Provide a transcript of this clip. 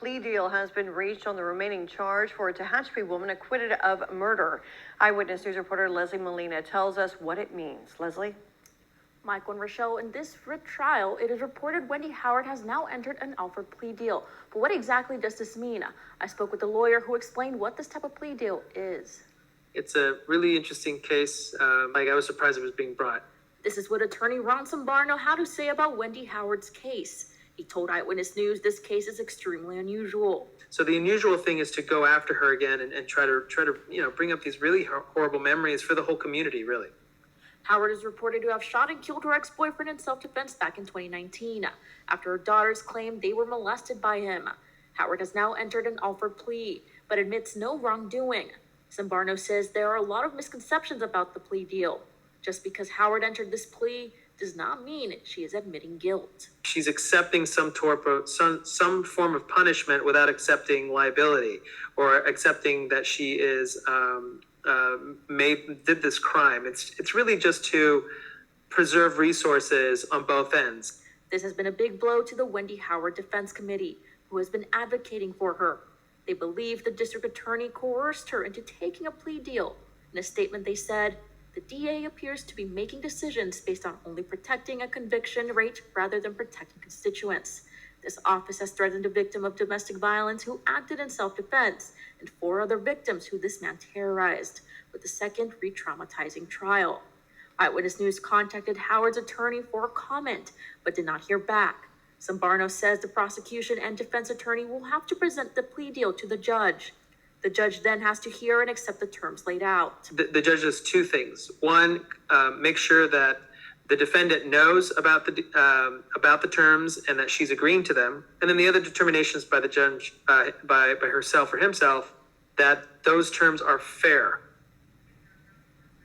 plea deal has been reached on the remaining charge for a Tehachapi woman acquitted of murder. Eyewitness News reporter Leslie Molina tells us what it means. Leslie? Michael and Rochelle, in this trial, it is reported Wendy Howard has now entered an offered plea deal. But what exactly does this mean? I spoke with a lawyer who explained what this type of plea deal is. It's a really interesting case. I was surprised it was being brought. This is what attorney Zambrano had to say about Wendy Howard's case. He told Eyewitness News this case is extremely unusual. So the unusual thing is to go after her again and try to bring up these really horrible memories for the whole community, really. Howard is reported to have shot and killed her ex-boyfriend in self-defense back in 2019, after her daughters claimed they were molested by him. Howard has now entered an offered plea, but admits no wrongdoing. Zambrano says there are a lot of misconceptions about the plea deal. Just because Howard entered this plea does not mean she is admitting guilt. She's accepting some form of punishment without accepting liability or accepting that she is did this crime. It's really just to preserve resources on both ends. This has been a big blow to the Wendy Howard Defense Committee, who has been advocating for her. They believe the district attorney coerced her into taking a plea deal. In a statement, they said, the DA appears to be making decisions based on only protecting a conviction rate rather than protecting constituents. This office has threatened a victim of domestic violence who acted in self-defense and 4 other victims who this man terrorized, with the second re-traumatizing trial. Eyewitness News contacted Howard's attorney for a comment, but did not hear back. Zambrano says the prosecution and defense attorney will have to present the plea deal to the judge. The judge then has to hear and accept the terms laid out. The judge does 2 things. One, make sure that the defendant knows about the terms and that she's agreeing to them. And then the other determinations by the judge, by herself or himself, that those terms are fair.